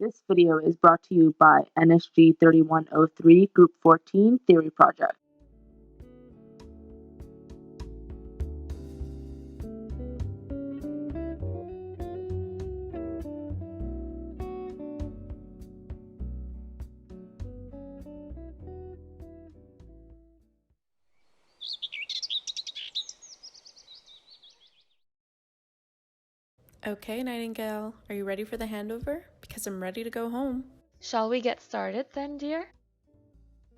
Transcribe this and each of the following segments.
This video is brought to you by NSG3103 Group 14 Theory Project. Okay, Nightingale, are you ready for the handover? Because I'm ready to go home. Shall we get started then, dear?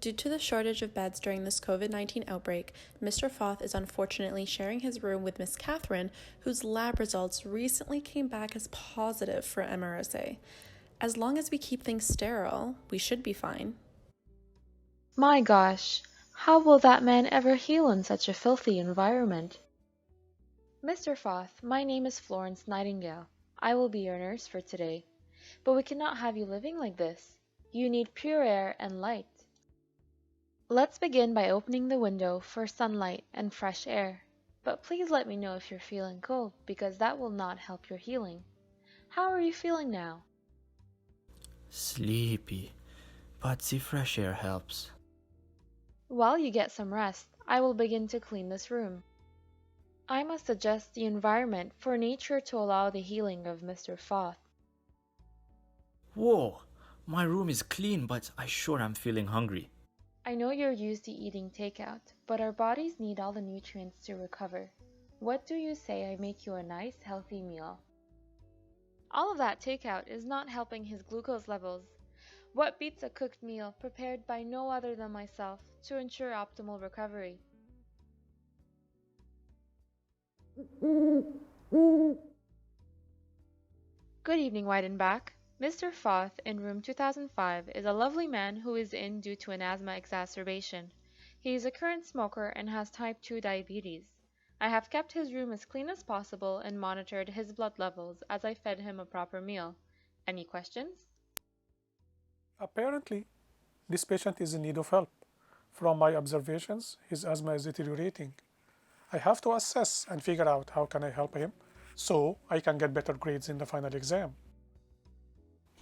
Due to the shortage of beds during this COVID-19 outbreak, Mr. Foth is unfortunately sharing his room with Miss Catherine, whose lab results recently came back as positive for MRSA. As long as we keep things sterile, we should be fine. My gosh, how will that man ever heal in such a filthy environment? Mr. Foth, my name is Florence Nightingale. I will be your nurse for today. But we cannot have you living like this. You need pure air and light. Let's begin by opening the window for sunlight and fresh air. But please let me know if you're feeling cold, because that will not help your healing. How are you feeling now? Sleepy, but the fresh air helps. While you get some rest, I will begin to clean this room. I must adjust the environment for nature to allow the healing of Mr. Foth. Whoa, my room is clean, but I sure am feeling hungry. I know you're used to eating takeout, but our bodies need all the nutrients to recover. What do you say I make you a nice, healthy meal? All of that takeout is not helping his glucose levels. What beats a cooked meal prepared by no other than myself to ensure optimal recovery? Good evening, Weidenbach. Mr. Foth in room 2005 is a lovely man who is in due to an asthma exacerbation. He is a current smoker and has type 2 diabetes. I have kept his room as clean as possible and monitored his blood levels as I fed him a proper meal. Any questions? Apparently, this patient is in need of help. From my observations, his asthma is deteriorating. I have to assess and figure out how can I help him so I can get better grades in the final exam.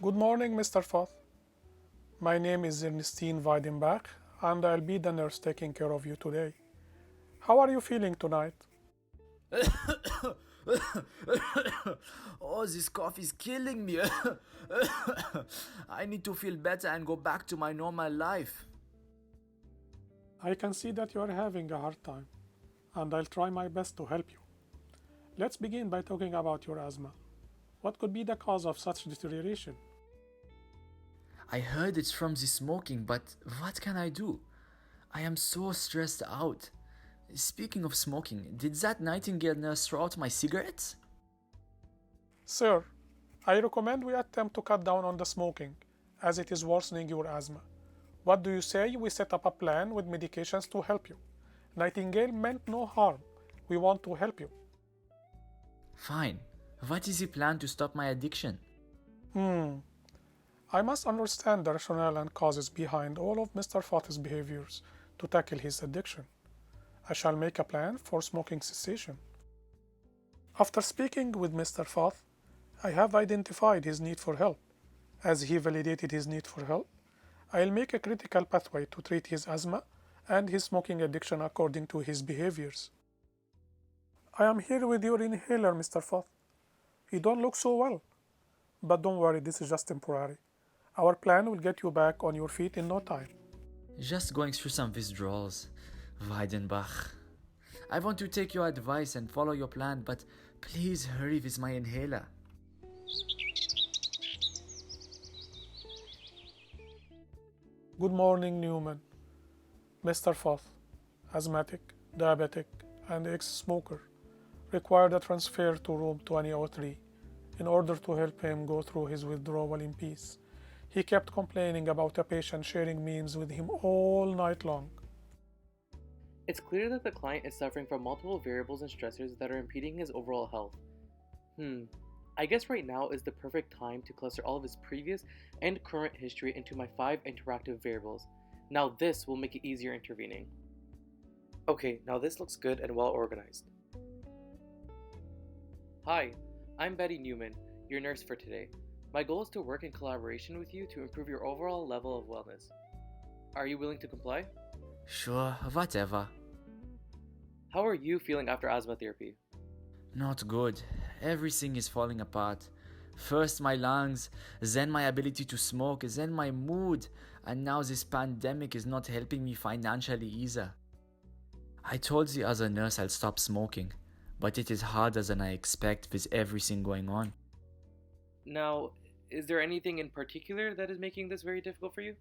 Good morning, Mr. Foth. My name is Ernestine Weidenbach, and I'll be the nurse taking care of you today. How are you feeling tonight? Oh, this cough is killing me. I need to feel better and go back to my normal life. I can see that you are having a hard time, and I'll try my best to help you. Let's begin by talking about your asthma. What could be the cause of such deterioration? I heard it's from the smoking, but what can I do? I am so stressed out. Speaking of smoking, did that Nightingale nurse throw out my cigarettes? Sir, I recommend we attempt to cut down on the smoking, as it is worsening your asthma. What do you say we set up a plan with medications to help you? Nightingale meant no harm. We want to help you. Fine. What is the plan to stop my addiction? I must understand the rationale and causes behind all of Mr. Foth's behaviors to tackle his addiction. I shall make a plan for smoking cessation. After speaking with Mr. Foth, I have identified his need for help. As he validated his need for help, I'll make a critical pathway to treat his asthma and his smoking addiction according to his behaviors. I am here with your inhaler, Mr. Foth. You don't look so well. But don't worry, this is just temporary. Our plan will get you back on your feet in no time. Just going through some withdrawals. Weidenbach. I want to take your advice and follow your plan, but please hurry with my inhaler. Good morning, Newman. Mr. Foth, asthmatic, diabetic, and ex-smoker, required a transfer to room 2003 in order to help him go through his withdrawal in peace. He kept complaining about a patient sharing meals with him all night long. It's clear that the client is suffering from multiple variables and stressors that are impeding his overall health. I guess right now is the perfect time to cluster all of his previous and current history into my 5 interactive variables. Now this will make it easier intervening. Okay, now this looks good and well organized. Hi, I'm Betty Newman, your nurse for today. My goal is to work in collaboration with you to improve your overall level of wellness. Are you willing to comply? Sure, whatever. How are you feeling after asthma therapy? Not good. Everything is falling apart. First my lungs, then my ability to smoke, then my mood, and now this pandemic is not helping me financially either. I told the other nurse I'll stop smoking, but it is harder than I expect with everything going on. Now, is there anything in particular that is making this very difficult for you?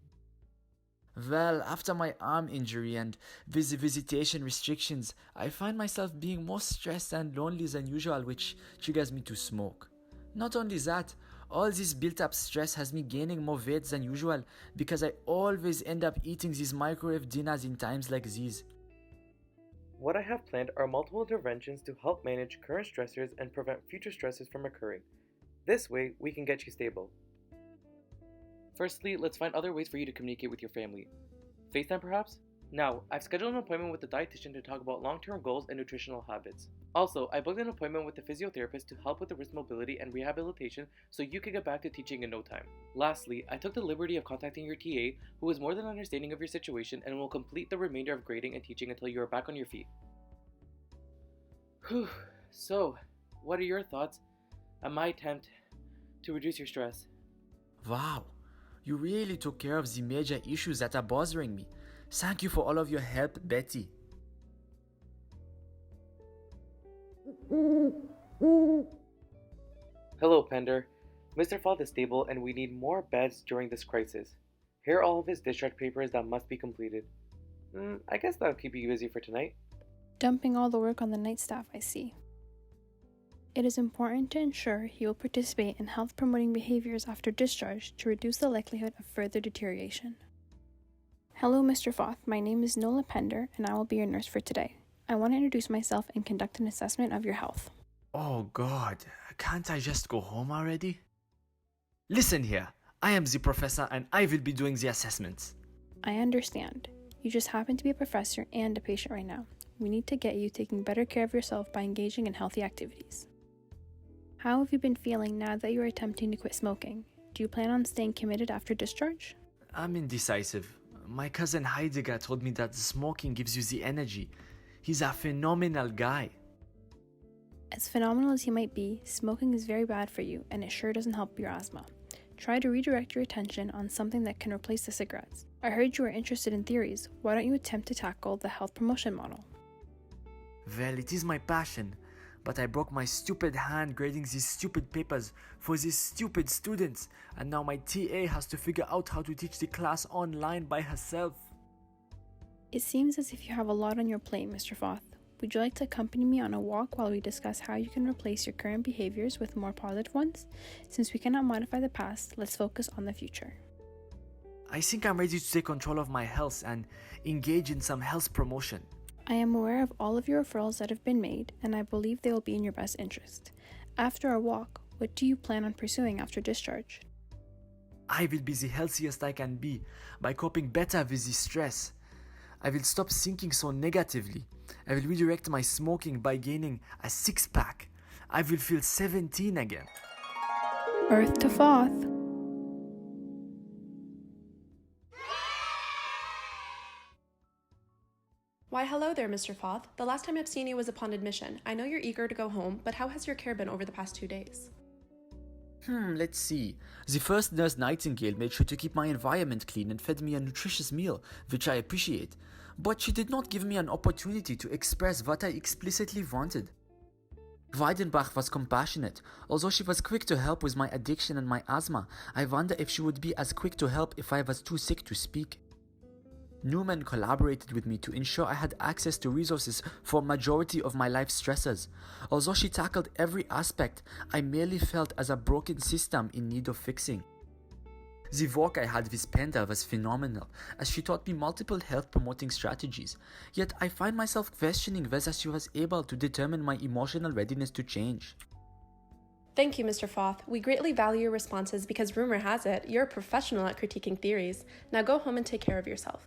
Well, after my arm injury and with the visitation restrictions, I find myself being more stressed and lonely than usual, which triggers me to smoke. Not only that, all this built up stress has me gaining more weight than usual because I always end up eating these microwave dinners in times like these. What I have planned are multiple interventions to help manage current stressors and prevent future stresses from occurring. This way, we can get you stable. Firstly, let's find other ways for you to communicate with your family. FaceTime perhaps? Now, I've scheduled an appointment with the dietitian to talk about long-term goals and nutritional habits. Also, I booked an appointment with the physiotherapist to help with the wrist mobility and rehabilitation so you can get back to teaching in no time. Lastly, I took the liberty of contacting your TA, who is more than understanding of your situation and will complete the remainder of grading and teaching until you are back on your feet. Whew. So, what are your thoughts on my attempt to reduce your stress? Wow, you really took care of the major issues that are bothering me. Thank you for all of your help, Betty. Hello, Pender. Mr. Foth is stable and we need more beds during this crisis. Here are all of his discharge papers that must be completed. I guess that'll keep you busy for tonight. Dumping all the work on the night staff, I see. It is important to ensure he will participate in health-promoting behaviors after discharge to reduce the likelihood of further deterioration. Hello, Mr. Foth. My name is Nola Pender, and I will be your nurse for today. I want to introduce myself and conduct an assessment of your health. Oh God, can't I just go home already? Listen here, I am the professor and I will be doing the assessments. I understand. You just happen to be a professor and a patient right now. We need to get you taking better care of yourself by engaging in healthy activities. How have you been feeling now that you are attempting to quit smoking? Do you plan on staying committed after discharge? I'm indecisive. My cousin Heidegger told me that smoking gives you the energy. He's a phenomenal guy. As phenomenal as he might be, smoking is very bad for you and it sure doesn't help your asthma. Try to redirect your attention on something that can replace the cigarettes. I heard you are interested in theories. Why don't you attempt to tackle the health promotion model? Well, it is my passion, but I broke my stupid hand grading these stupid papers for these stupid students, and now my TA has to figure out how to teach the class online by herself. It seems as if you have a lot on your plate, Mr. Foth. Would you like to accompany me on a walk while we discuss how you can replace your current behaviors with more positive ones? Since we cannot modify the past, let's focus on the future. I think I'm ready to take control of my health and engage in some health promotion. I am aware of all of your referrals that have been made, and I believe they will be in your best interest. After our walk, what do you plan on pursuing after discharge? I will be the healthiest I can be by coping better with the stress. I will stop thinking so negatively. I will redirect my smoking by gaining a six-pack. I will feel 17 again. Earth to Foth. Why, hello there, Mr. Foth. The last time I've seen you was upon admission. I know you're eager to go home, but how has your care been over the past 2 days? Let's see. The first nurse Nightingale made sure to keep my environment clean and fed me a nutritious meal, which I appreciate. But she did not give me an opportunity to express what I explicitly wanted. Weidenbach was compassionate. Although she was quick to help with my addiction and my asthma, I wonder if she would be as quick to help if I was too sick to speak. Newman collaborated with me to ensure I had access to resources for majority of my life stressors. Although she tackled every aspect, I merely felt as a broken system in need of fixing. The work I had with Penda was phenomenal, as she taught me multiple health-promoting strategies. Yet I find myself questioning whether she was able to determine my emotional readiness to change. Thank you, Mr. Foth. We greatly value your responses because rumor has it you're a professional at critiquing theories. Now go home and take care of yourself.